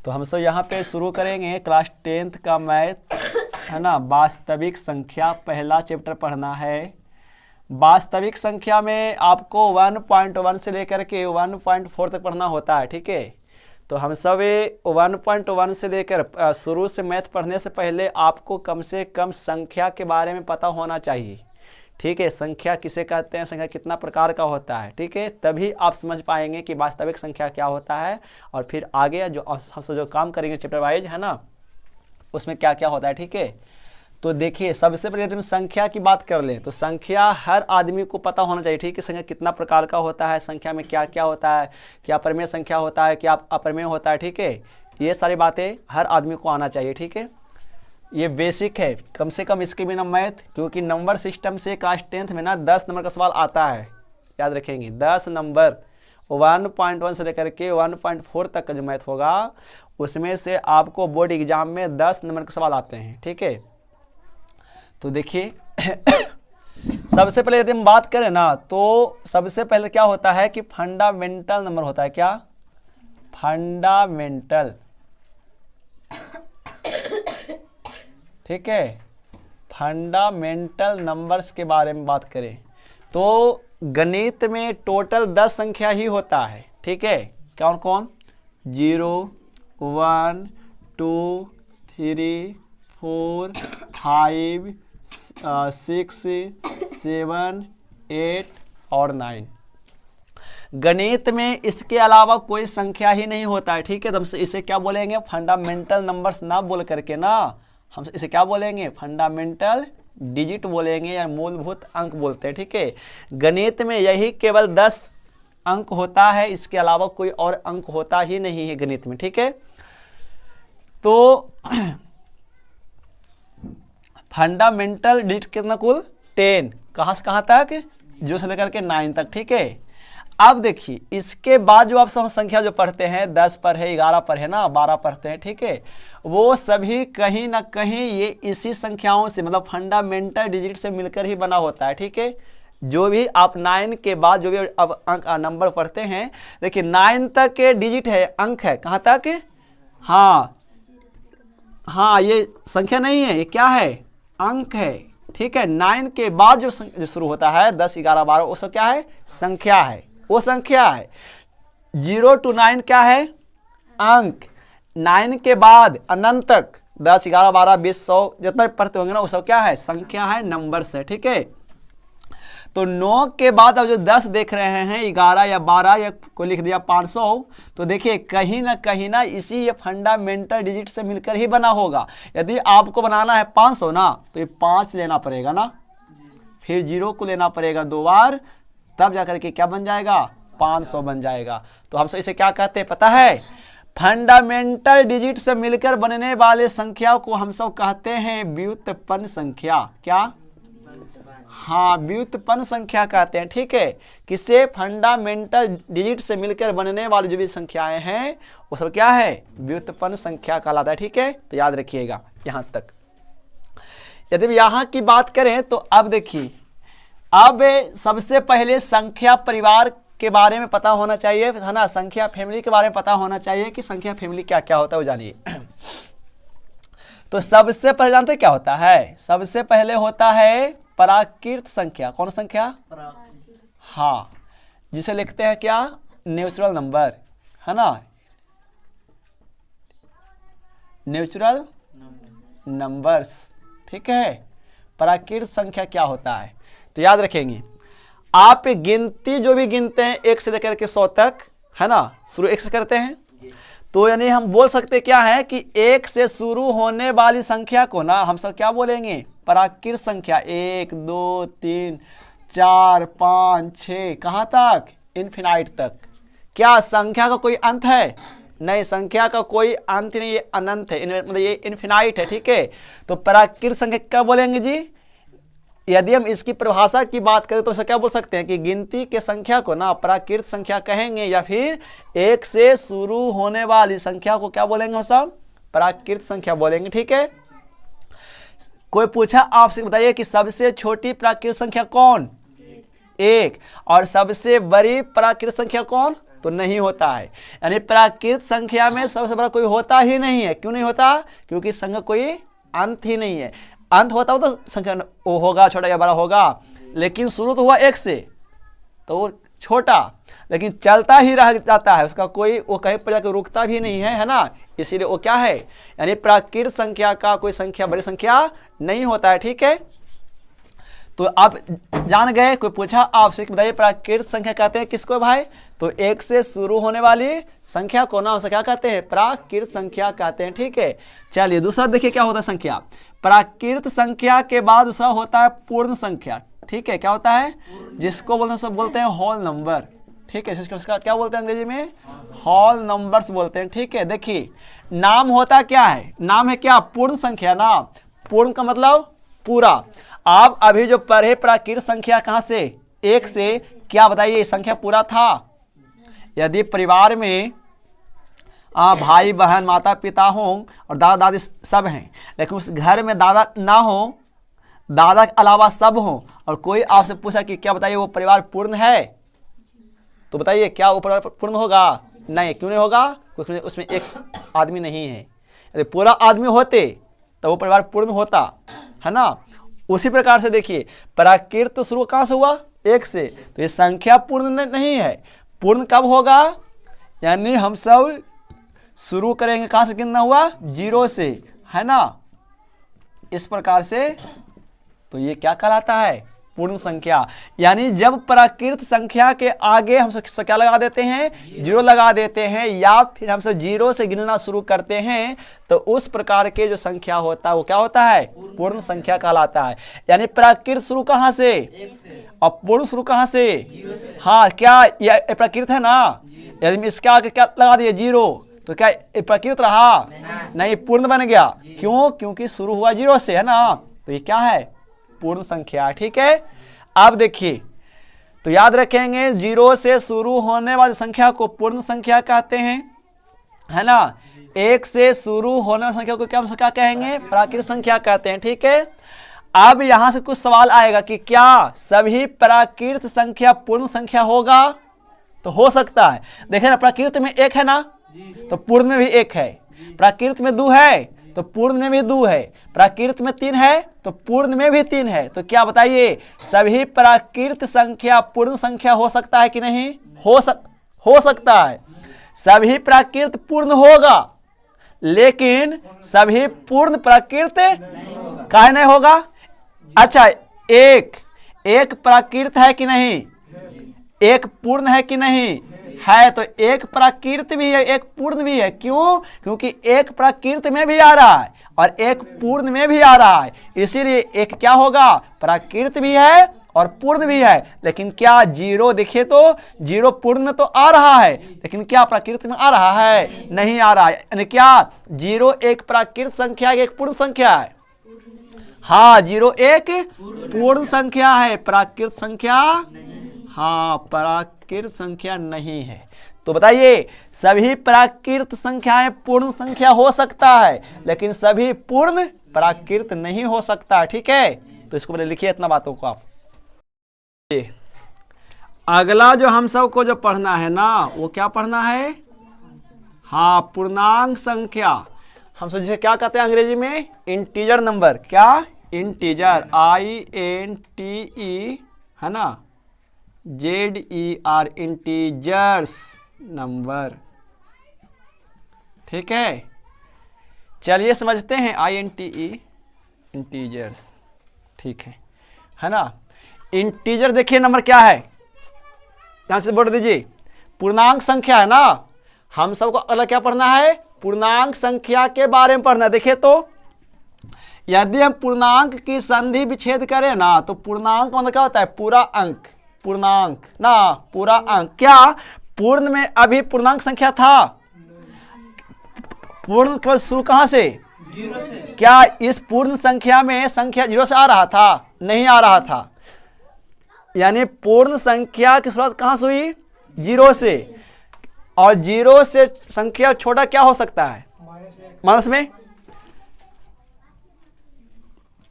तो हम सब यहाँ पे शुरू करेंगे क्लास 10th का मैथ, है ना। वास्तविक संख्या पहला चैप्टर पढ़ना है। वास्तविक संख्या में आपको 1.1 से लेकर के 1.4 तक पढ़ना होता है, ठीक है। तो हम सब 1.1 से लेकर शुरू से मैथ पढ़ने से पहले आपको कम से कम संख्या के बारे में पता होना चाहिए, ठीक है। संख्या किसे कहते हैं, संख्या कितना प्रकार का होता है, ठीक है। तभी आप समझ पाएंगे कि वास्तविक संख्या क्या होता है, और फिर आगे जो हम जो काम करेंगे चैप्टर वाइज, है ना, उसमें क्या क्या होता है, ठीक है। तो देखिए, सबसे पहले हम संख्या की बात कर लें तो संख्या हर आदमी को पता होना चाहिए, ठीक है। संख्या कितना प्रकार का होता है, संख्या में क्या क्या होता है, क्या परिमेय संख्या होता है, क्या अपरिमेय होता है, ठीक है। ये सारी बातें हर आदमी को आना चाहिए, ठीक है। ये बेसिक है, कम से कम इसके बिना मैथ, क्योंकि नंबर सिस्टम से क्लास 10th में ना 10 नंबर का सवाल आता है, याद रखेंगे। 10 नंबर 1.1 से लेकर के 1.4 तक का जो मैथ होगा उसमें से आपको बोर्ड एग्जाम में 10 नंबर के सवाल आते हैं, ठीक है। तो देखिए सबसे पहले यदि हम बात करें ना तो सबसे पहले क्या होता है कि फंडामेंटल नंबर होता है। क्या? फंडामेंटल, ठीक है। फंडामेंटल नंबर्स के बारे में बात करें तो गणित में टोटल 10 संख्या ही होता है, ठीक है। कौन कौन? 0, 1, 2, 3, 4, 5, 6, 7, 8 और 9। गणित में इसके अलावा कोई संख्या ही नहीं होता है, ठीक है। तो हम इसे क्या बोलेंगे? फंडामेंटल नंबर्स ना बोल करके ना हम इसे क्या बोलेंगे? फंडामेंटल डिजिट बोलेंगे या मूलभूत अंक बोलते हैं, ठीक है। गणित में यही केवल 10 अंक होता है, इसके अलावा कोई और अंक होता ही नहीं है गणित में, ठीक है। तो फंडामेंटल डिजिट कितना? कुल 10। कहाँ से कहाँ तक? 0 से लेकर के 9 तक, ठीक है। अब देखिए, इसके बाद जो आप संख्या जो पढ़ते हैं 10 पर है, 11 पर है ना, 12 पढ़ते हैं, ठीक है। वो सभी कहीं ना कहीं ये इसी संख्याओं से, मतलब फंडामेंटल डिजिट से मिलकर ही बना होता है, ठीक है। जो भी आप 9 के बाद जो भी अब अंक नंबर पढ़ते हैं, देखिए 9 तक के डिजिट है, अंक है। कहाँ तक? हाँ, ये संख्या नहीं है, ये क्या है? अंक है, ठीक है। 9 के बाद जो शुरू होता है 10, 11, 12, वो सब क्या है? संख्या है, वो संख्या है। 0 to 9 क्या है? अंक। 9 के बाद अनंत तक 10, 11, 12, 20, 100 जितना पढ़ते होंगे ना, वो सब क्या है? संख्या है, नंबर्स है, ठीक है। तो 9 के बाद अब जो 10 देख रहे हैं, 11 या 12 या कोई लिख दिया 500, तो देखिए कहीं ना इसी ये फंडामेंटल डिजिट से मिलकर ही बना होगा। यदि आपको बनाना है 500 ना, तो ये 5 लेना पड़ेगा ना, फिर 0 को लेना पड़ेगा 2 बार, तब जाकर के क्या बन जाएगा? 500 बन जाएगा। तो हम सब इसे क्या कहते हैं पता है? फंडामेंटल डिजिट से मिलकर बनने वाले संख्या को हम सब कहते हैं व्युत्पन्न संख्या। क्या? हाँ, व्युत्पन्न संख्या कहते हैं, ठीक है। किसे? फंडामेंटल डिजिट से मिलकर बनने वाली जो भी संख्याएं हैं वो सब क्या है? व्युत्पन्न संख्या कहलाता है, ठीक है। तो याद रखिएगा यहाँ तक। यदि यहाँ की बात करें तो अब देखिए, अब सबसे पहले संख्या परिवार के बारे में पता होना चाहिए, है ना। संख्या फैमिली के बारे में पता होना चाहिए कि संख्या फैमिली क्या क्या होता है वो जानिए। तो सबसे पहले जानते हैं क्या होता है? सबसे पहले होता है प्राकृत संख्या। कौन संख्या? हाँ, जिसे लिखते हैं क्या? नेचुरल नंबर, है ना, नेचुरल नंबर्स, ठीक है। प्राकृत संख्या क्या होता है तो याद रखेंगे, आप गिनती जो भी गिनते हैं 1 से लेकर के 100 तक, है ना, शुरू 1 से करते हैं, तो यानी हम बोल सकते क्या है कि 1 से शुरू होने वाली संख्या को ना हम सब क्या बोलेंगे? प्राकृत संख्या। 1, 2, 3, 4, 5, 6, कहाँ तक? इनफिनाइट तक। क्या संख्या का कोई अंत है? नहीं, संख्या का कोई अंत नहीं, ये अनंत है, मतलब ये इनफिनाइट है, ठीक है। तो प्राकृत संख्या क्या बोलेंगे जी? यदि हम इसकी परिभाषा की बात करें तो क्या बोल सकते हैं कि गिनती के संख्या को ना प्राकृत संख्या कहेंगे, या फिर 1 से शुरू होने वाली संख्या को क्या बोलेंगे हम सब? प्राकृत संख्या बोलेंगे, ठीक है। कोई पूछा आपसे, बताइए कि सबसे छोटी प्राकृत संख्या कौन? 1। और सबसे बड़ी प्राकृत संख्या कौन? तो नहीं होता है। यानी प्राकृत संख्या में सबसे बड़ा कोई होता ही नहीं है। क्यों नहीं होता? क्योंकि संख्या कोई अंत ही नहीं है। अंत होता हो तो संख्या वो होगा, छोटा या बड़ा होगा, लेकिन शुरू तो हुआ 1 से तो वो छोटा, लेकिन चलता ही रह जाता है, उसका कोई वो कहीं पर जाकर रुकता भी नहीं है, है ना। इसीलिए वो क्या है, यानी प्राकृत संख्या का कोई संख्या बड़ी संख्या नहीं होता है। ठीक है, तो आप जान गए। कोई पूछा आपसे कि बताइए प्राकृत संख्या कहते हैं किसको भाई? तो 1 से शुरू होने वाली संख्या को नाम से क्या कहते हैं? प्राकृत संख्या कहते हैं। ठीक है, चलिए दूसरा देखिए क्या होता है संख्या। प्राकृत संख्या के बाद दूसरा होता है पूर्ण संख्या। ठीक है, क्या होता है? जिसको बोलते हैं सब बोलते हैं होल नंबर। ठीक है, इसका क्या बोलते हैं अंग्रेजी में? होल नंबर्स बोलते हैं। ठीक है, देखिए नाम होता क्या है? नाम है क्या? पूर्ण संख्या ना। पूर्ण का मतलब पूरा। आप अभी जो पढ़े प्राकृत संख्या कहाँ से? 1 से। क्या बताइए संख्या पूरा था? यदि परिवार में भाई बहन माता पिता हों और दादा दादी सब हैं, लेकिन उस घर में दादा ना हो, दादा के अलावा सब हो, और कोई आपसे पूछा कि क्या बताइए वो परिवार पूर्ण है, तो बताइए क्या वो परिवार पूर्ण होगा? नहीं। क्यों नहीं होगा? क्योंकि उसमें एक आदमी नहीं है। यदि पूरा आदमी होते तो वो परिवार पूर्ण होता, है ना। उसी प्रकार से देखिए प्राकृत तो शुरू कहाँ से हुआ? 1 से, तो ये संख्या पूर्ण नहीं है। पूर्ण कब होगा? यानी हम सब शुरू करेंगे कहाँ से? कितना हुआ? 0 से, है ना। इस प्रकार से तो ये क्या कहलाता है? पूर्ण संख्या। यानी जब प्राकृत संख्या के आगे हम क्या लगा देते हैं? 0 लगा देते हैं, या फिर हम सब 0 से गिनना शुरू करते हैं, तो उस प्रकार के जो संख्या होता है वो क्या होता है? पूर्ण संख्या कहलाता है। यानी प्राकृत शुरू कहाँ से? और पूर्ण शुरू कहाँ से? हाँ, क्या यह प्राकृत है ना? यदि इसके आगे क्या लगा दिए? 0, तो क्या प्राकृत रहा? नहीं, पूर्ण बन गया। क्यों? क्योंकि शुरू हुआ 0 से, है ना। तो ये क्या है? पूर्ण संख्या। ठीक है, अब देखिए तो याद रखेंगे 0 से शुरू होने वाली संख्या को पूर्ण संख्या कहते हैं, है ना। 1 से शुरू होने वाली संख्या को क्या कहेंगे? प्राकृत संख्या कहते हैं। ठीक है, अब यहां से कुछ सवाल आएगा कि क्या सभी प्राकृत संख्या पूर्ण संख्या होगा? तो हो सकता है। देखें ना, प्राकृत में 1 है ना, तो पूर्ण में भी 1 है। प्राकृत में 2 है तो पूर्ण में भी 2 है। प्राकृत में 3 है तो पूर्ण में भी 3 है। तो क्या बताइए सभी प्राकृत संख्या पूर्ण संख्या हो सकता है कि नहीं? हो सकता है। सभी प्राकृत पूर्ण होगा, लेकिन सभी पूर्ण प्राकृत काहे नहीं होगा? अच्छा, एक प्राकृत है कि नहीं? एक पूर्ण है कि नहीं? है। तो एक प्राकृत भी है, एक पूर्ण भी है। क्यों? क्योंकि एक प्राकृत में भी आ रहा है और एक पूर्ण में भी आ रहा है, इसीलिए एक क्या होगा? प्राकृत भी है और पूर्ण भी है। लेकिन क्या 0 देखिए तो 0 पूर्ण में तो आ रहा है, लेकिन क्या प्राकृत में आ रहा है? नहीं आ रहा है। यानी क्या 0 एक प्राकृत संख्या एक पूर्ण संख्या है? हाँ, 0 एक पूर्ण संख्या है, प्राकृत संख्या हाँ प्राकृत संख्या नहीं है। तो बताइए सभी प्राकृत संख्याएं पूर्ण संख्या हो सकता है, लेकिन सभी पूर्ण प्राकृत नहीं हो सकता। ठीक है, तो इसको पहले लिखिए इतना बातों को आप। अगला जो हम सब को जो पढ़ना है ना, वो क्या पढ़ना है? हाँ, पूर्णांक संख्या। हम सब जिसे क्या कहते हैं अंग्रेजी में? Integer number. क्या? इंटीजर, INTE, है ना, ZER, इंटीजर्स नंबर। ठीक है, चलिए समझते हैं INTE, इंटीजर्स। ठीक है ना। इंटीजर देखिए नंबर क्या है, यहां से बोल दीजिए। पूर्णांक संख्या है ना, हम सबको अलग क्या पढ़ना है? पूर्णांक संख्या के बारे में पढ़ना। देखिए तो यदि हम पूर्णांक की संधि विच्छेद करें ना, तो पूर्णांक मतलब क्या होता है? पूरा अंक। पूर्णांक ना, पूरा अंक। क्या पूर्ण में अभी पूर्णांक संख्या था? पूर्ण का शुरू कहां से? 0 से। क्या इस पूर्ण संख्या में संख्या 0 से आ रहा था? नहीं आ रहा था। यानी पूर्ण संख्या की शुरुआत कहां से हुई? 0 से। और 0 से संख्या छोटा क्या हो सकता है? माइनस में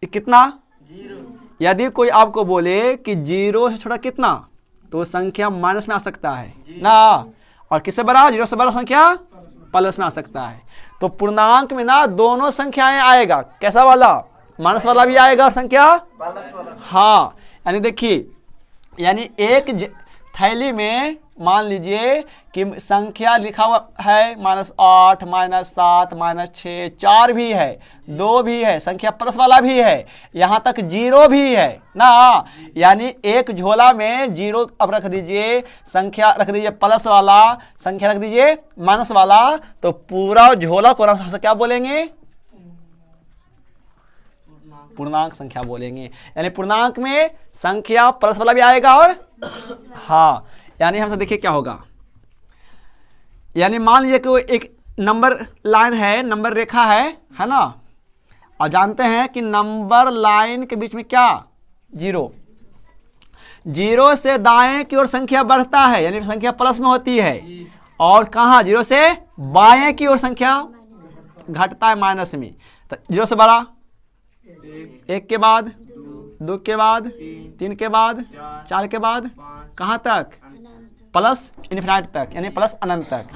कितना? 0। यदि कोई आपको बोले कि 0 से छोटा कितना, तो संख्या माइनस में आ सकता है ना। और किससे बड़ा, 0 से बड़ा संख्या प्लस में आ सकता है। तो पूर्णांक में ना दोनों संख्याएं आएगा, कैसा वाला, माइनस वाला भी आएगा और संख्या, हाँ, यानी देखिए, यानी एक थैली में मान लीजिए कि संख्या लिखा हुआ है -8, -7, -6, 4 भी है, 2 भी है, संख्या प्लस वाला भी है, यहाँ तक 0 भी है ना। यानी एक झोला में 0 अब रख दीजिए, संख्या रख दीजिए प्लस वाला, संख्या रख दीजिए माइनस वाला, तो पूरा झोला को हम क्या बोलेंगे, पूर्णांक संख्या बोलेंगे। यानी पूर्णांक में संख्या प्लस वाला भी आएगा और हाँ, यानी हमसे देखिए क्या होगा, यानी मान लीजिए कि एक नंबर लाइन है, नंबर रेखा है ना, और जानते हैं कि नंबर लाइन के बीच में क्या, 0 से दाएं की ओर संख्या बढ़ता है, यानी संख्या प्लस में होती है, और कहाँ 0 से बाएं की ओर संख्या घटता है माइनस में। तो 0 से बड़ा 1 के बाद, 2 के बाद, 3 के बाद, 4 के बाद, कहाँ तक, प्लस इन्फिनाइट तक, यानी प्लस अनंत तक।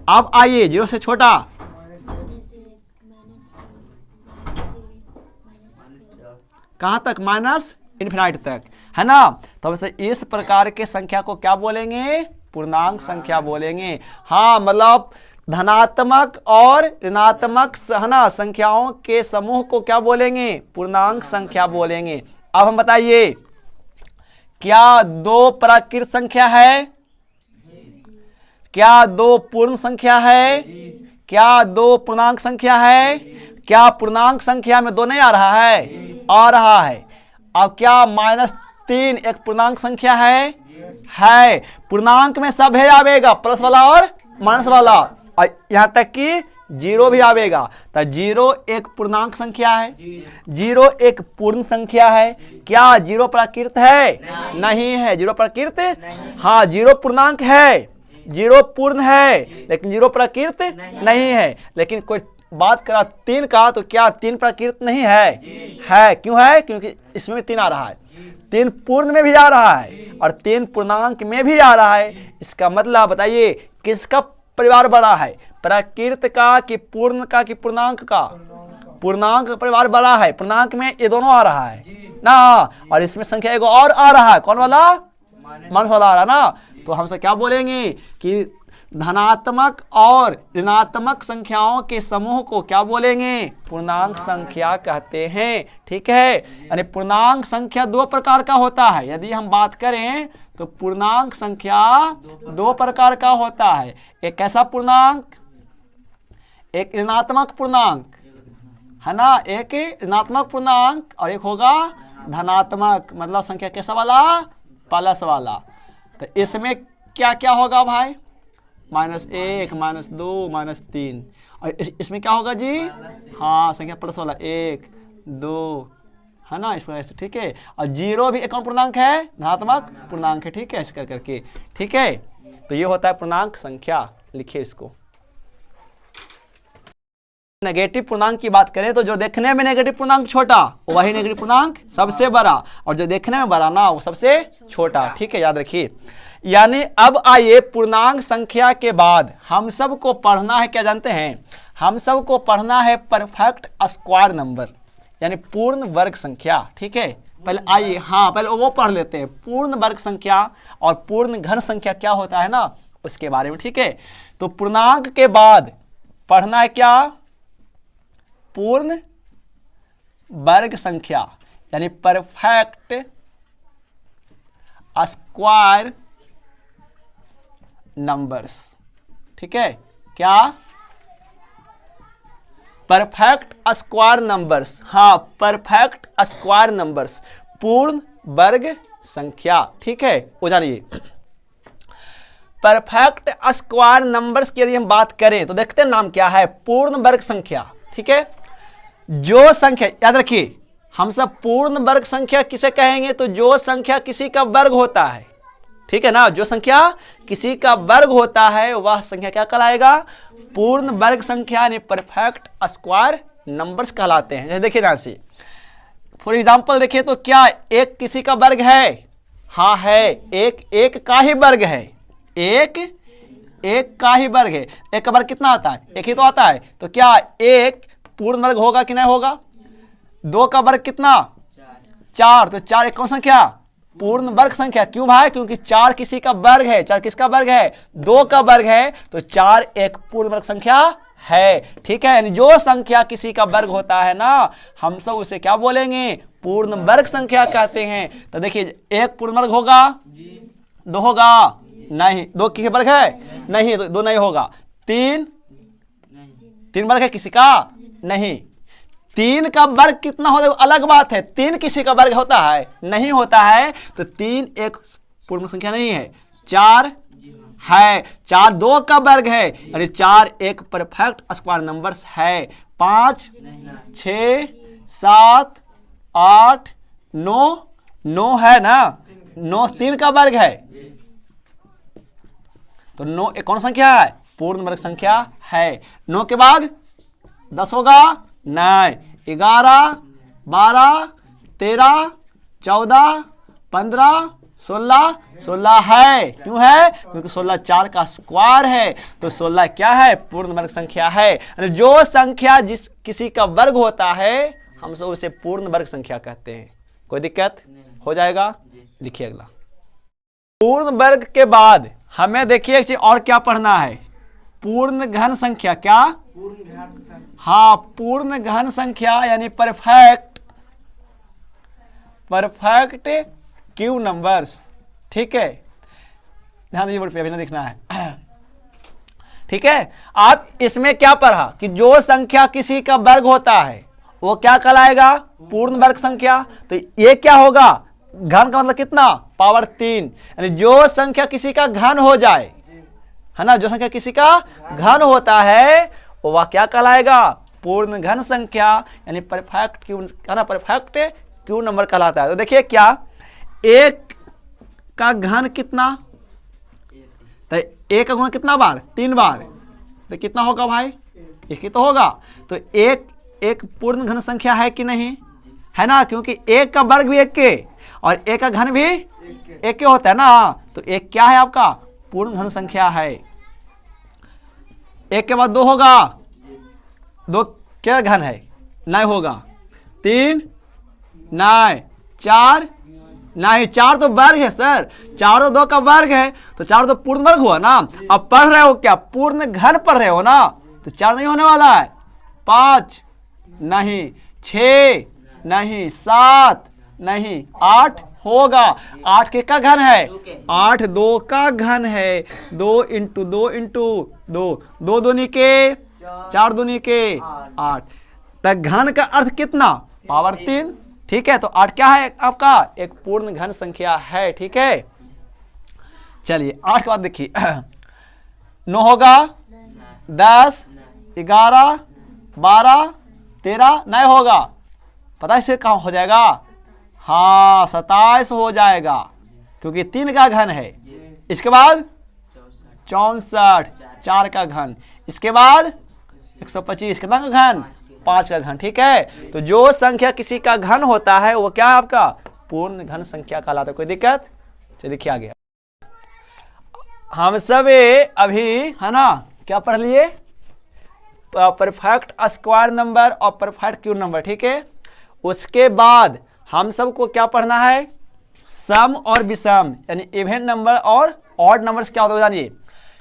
अब आइए 0 से छोटा, कहाँ तक, माइनस इन्फिनाइट तक, है ना। तो वैसे इस प्रकार के संख्या को क्या बोलेंगे, पूर्णांक संख्या बोलेंगे। हाँ, मतलब धनात्मक और ऋणात्मक है ना संख्याओं के समूह को क्या बोलेंगे, पूर्णांक संख्या बोलेंगे। अब हम बताइए, क्या 2 प्राकृत संख्या है, क्या 2 पूर्ण संख्या है, क्या 2 पूर्णांक संख्या है, क्या पूर्णांक संख्या में 2 नहीं आ रहा है, आ रहा है। अब क्या -3 एक पूर्णांक संख्या है, पूर्णांक में सब है आवेगा, प्लस वाला और माइनस वाला, और यहाँ तक कि 0 भी आवेगा। तो 0 एक पूर्णांक संख्या है, 0 एक पूर्ण संख्या है। क्या 0 प्राकृत है, नहीं है, 0 प्राकृत, हाँ 0 पूर्णांक है, 0 पूर्ण है, लेकिन 0 प्राकृत नहीं है। लेकिन कोई बात करा 3 का, तो क्या 3 प्राकृत नहीं है, क्यों है, क्योंकि इसमें भी 3 आ रहा है, 3 पूर्ण में भी आ रहा है और 3 पूर्णांक में भी आ रहा है। इसका मतलब बताइए किसका परिवार बड़ा है, प्राकृत का कि पूर्ण का कि पूर्णांक का, पूर्णांक परिवार बड़ा है, पूर्णांक में ये दोनों आ रहा है ना, और इसमें संख्या एगो और आ रहा है, कौन वाला, माइनस वाला आ रहा है ना। तो हमसे क्या बोलेंगे कि धनात्मक और ऋणात्मक संख्याओं के समूह को क्या बोलेंगे, पूर्णांक संख्या कहते हैं। ठीक है, यानी पूर्णांक संख्या 2 प्रकार का होता है। यदि हम बात करें तो पूर्णांक संख्या 2 प्रकार का होता है। एक कैसा पूर्णांक, एक ऋणात्मक पूर्णांक, है ना, एक ऋणात्मक पूर्णांक और एक होगा धनात्मक, मतलब संख्या कैसा वाला, प्लस वाला। तो इसमें क्या क्या होगा भाई, -1, -2, -3, और इसमें क्या होगा जी, हाँ संख्या प्लस वाला 1, 2, है ना, इस प्रकार से। ठीक है, और 0 भी एक और पूर्णांक है, धनात्मक पूर्णांक है। ठीक है, इस करके, ठीक है। तो ये होता है पूर्णांक संख्या, लिखिए इसको। नेगेटिव पूर्णांक की बात करें तो जो देखने में नेगेटिव पूर्णांक छोटा वही नेगेटिव पूर्णांक सबसे बड़ा, और जो देखने में बड़ा ना वो सबसे छोटा। ठीक है, याद रखिए। यानी अब आइए पूर्णांक संख्या के बाद हम सबको पढ़ना है, क्या जानते हैं, हम सबको पढ़ना है परफेक्ट स्क्वायर नंबर, यानी पूर्ण वर्ग संख्या। ठीक है, पहले आइए, हाँ पहले वो पढ़ लेते हैं, पूर्ण वर्ग संख्या और पूर्ण घन संख्या क्या होता है ना, उसके बारे में। ठीक है, तो पूर्णांक के बाद पढ़ना है क्या, पूर्ण वर्ग संख्या, यानी परफेक्ट स्क्वायर नंबर्स। ठीक है, क्या, परफेक्ट स्क्वायर नंबर्स, हाँ परफेक्ट स्क्वायर नंबर्स, पूर्ण वर्ग संख्या। ठीक है, वो जानिए परफेक्ट स्क्वायर नंबर्स की यदि हम बात करें तो देखते हैं नाम क्या है, पूर्ण वर्ग संख्या। ठीक है, जो संख्या, याद रखिए हम सब पूर्ण वर्ग संख्या किसे कहेंगे, तो जो संख्या किसी का वर्ग होता है। ठीक है ना, जो संख्या किसी का वर्ग होता है वह संख्या क्या कहलाएगा, पूर्ण वर्ग संख्या, यानी परफेक्ट स्क्वायर नंबर्स कहलाते हैं। जैसे देखिए ध्यान से, फॉर एग्जांपल देखिए तो क्या एक किसी का वर्ग है, हाँ है, एक का ही वर्ग है, एक एक का ही वर्ग है। एक का वर्ग कितना आता है? एक ही तो आता है। तो क्या एक पूर्ण वर्ग होगा कि नहीं होगा? दो का वर्ग कितना? चार। तो चार एक कौन संख्या? पूर्ण वर्ग संख्या। क्यों भाई? क्योंकि चार किसी का वर्ग है। चार किसका वर्ग है? दो का वर्ग है। तो चार एक पूर्ण वर्ग संख्या है। ठीक है, यानी जो संख्या किसी का वर्ग होता है ना, हम सब उसे क्या बोलेंगे? पूर्ण वर्ग संख्या कहते हैं। तो देखिए, एक पूर्ण वर्ग होगा? दो होगा? नहीं। दो किसी वर्ग है? नहीं, तो दो नहीं होगा। तीन? तीन वर्ग है किसी का? नहीं। तीन का वर्ग कितना होता है अलग बात है। तीन किसी का वर्ग होता है? नहीं होता है। तो तीन एक पूर्ण संख्या नहीं है। चार है। चार दो का वर्ग है, यानी चार एक परफेक्ट स्क्वायर नंबर्स है। पांच, छ, सात, आठ, नौ। नौ है ना? नौ तीन का वर्ग है। तो नौ एक कौन संख्या है? पूर्ण वर्ग संख्या है। नौ के बाद 10 होगा? नहीं। 11, 12, 13, 14, 15, 16। 16 है। क्यों है? क्योंकि 16 चार का स्क्वायर है। तो 16 क्या है? पूर्ण वर्ग संख्या है। जो संख्या जिस किसी का वर्ग होता है, हम सब उसे पूर्ण वर्ग संख्या कहते हैं। कोई दिक्कत हो जाएगा? देखिए अगला, पूर्ण वर्ग के बाद हमें देखिए एक चीज और क्या पढ़ना है। पूर्ण घन संख्या। क्या? हाँ, पूर्ण घन संख्या यानी परफेक्ट क्यू नंबर्स। ठीक है, ध्यान दीजिए, बोर्ड पे अभी ना दिखना है। ठीक है, आप इसमें क्या पढ़ा कि जो संख्या किसी का वर्ग होता है वो क्या कहलाएगा? पूर्ण वर्ग संख्या। तो ये क्या होगा? घन का मतलब कितना? पावर 3। यानी जो संख्या किसी का घन हो जाए, है ना, जो संख्या किसी का घन होता है वह क्या कहलाएगा? पूर्ण घन संख्या, यानी परफेक्ट क्यू, है ना, परफेक्ट क्यू नंबर कहलाता है। तो देखिए क्या, एक का घन कितना? तो एक का गुणा कितना बार? 3 बार। तो कितना होगा भाई? एक ही तो होगा। तो एक एक पूर्ण घन संख्या है कि नहीं? है ना, क्योंकि एक का वर्ग भी एक के और एक का घन भी एक के होता है ना। तो एक क्या है आपका? पूर्ण घन संख्या है। एक के बाद दो होगा? दो क्या घन है? नहीं होगा। तीन नहीं। चार नहीं। चार तो वर्ग है सर। चार तो दो का वर्ग है, तो चार तो पूर्ण वर्ग हुआ ना। अब पढ़ रहे हो क्या? पूर्ण घन पढ़ रहे हो ना, तो चार नहीं होने वाला है। 5 नहीं। 6 नहीं। 7 नहीं। 8 होगा। 8 के का घन है? 8 2 का घन है। 2 इंटू 2 इंटू 2, 2 दूनी के 4 दूनी के 8। तक घन का अर्थ कितना? पावर 3। ठीक है, तो 8 क्या है आपका? एक पूर्ण घन संख्या है। ठीक है, चलिए 8 के बाद देखिए 9 होगा? 10, 11, 12, 13 नहीं होगा। पता है इससे कहाँ हो जाएगा? हाँ, 27 हो जाएगा, क्योंकि 3 का घन है। इसके बाद 64, 4 का घन। इसके बाद 125, कितना का घन? 5 का घन। ठीक है, तो जो संख्या किसी का घन होता है वो क्या है आपका? पूर्ण घन संख्या कहलाता है। कोई दिक्कत? चलिए देखिए आगे, हम सब अभी, है ना, क्या पढ़ लिए? परफेक्ट स्क्वायर नंबर और परफेक्ट क्यूब नंबर। ठीक है, उसके बाद हम सबको क्या पढ़ना है? सम और विषम, यानी इवन नंबर और ऑड नंबर्स क्या होता है जानिए।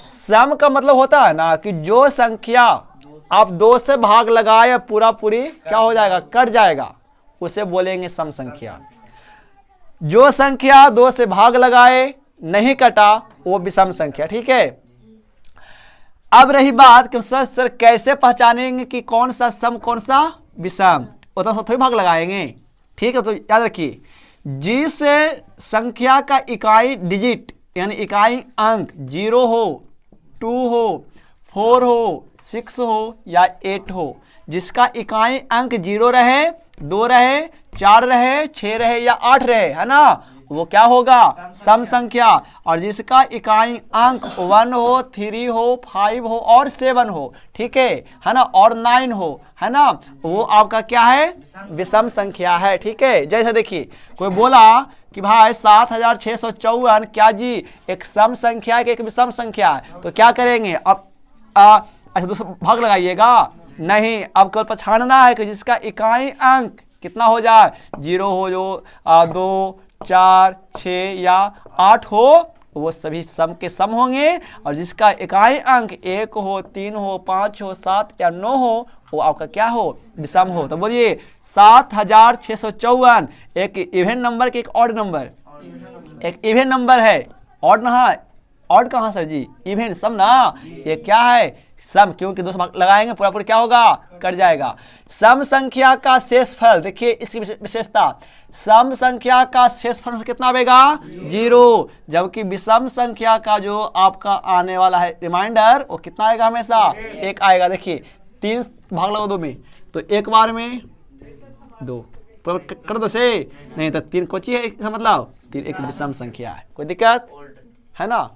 सम का मतलब होता है ना कि जो संख्या आप 2 से भाग लगाए पूरा पूरी क्या हो जाएगा? कट जाएगा, उसे बोलेंगे सम संख्या। जो संख्या 2 से भाग लगाए नहीं कटा वो विषम संख्या। ठीक है, अब रही बात कि सर कैसे पहचानेंगे कि कौन सा सम कौन सा विषम? उतना सा थोड़ी भाग लगाएंगे। ठीक है, तो याद रखिए, जिस संख्या का इकाई डिजिट यानी इकाई अंक 0 हो, 2 हो, 4 हो, 6 हो या 8 हो, जिसका इकाई अंक 0 रहे, 2 रहे, 4 रहे, 6 रहे या 8 रहे, है ना, वो क्या होगा? सम संख्या। और जिसका इकाई अंक 1 हो, 3 हो, 5 हो और 7 हो, ठीक है ना, और 9 हो, है ना, वो आपका क्या है? विषम संख्या है। ठीक है, जैसे देखिए कोई बोला कि भाई 7654 क्या जी एक सम संख्या है कि एक विषम संख्या है, तो क्या करेंगे अब अच्छा दूसरा भाग लगाइएगा नहीं, अब केवल पछाड़ना है कि जिसका इकाई अंक कितना हो जाए, 0 हो जो 2 4 6 या 8 हो, वो सभी सम के सम होंगे, और जिसका इकाई अंक 1 हो 3 हो 5 हो 7 या 9 हो वो आपका क्या हो, विषम हो। तो बोलिए 7654 एक इवन नंबर के एक ऑड नंबर, एक इवन नंबर है, ऑड ना, ऑड कहाँ सर जी, इवन सम ना, ये क्या है सम, क्योंकि दो भाग लगाएंगे पूरा पूरा क्या होगा, कट जाएगा। सम संख्या का शेषफल, देखिए इसकी विशेषता, सम संख्या का शेषफल से कितना आएगा 0, जबकि विषम संख्या का जो आपका आने वाला है रिमाइंडर वो कितना आएगा, हमेशा 1 आएगा। देखिए 3 भाग लगा 2 में, तो एक बार में 2 कर दो से नहीं, तो 3 कोची है इसका मतलब 3 एक विषम संख्या है, कोई दिक्कत है ना।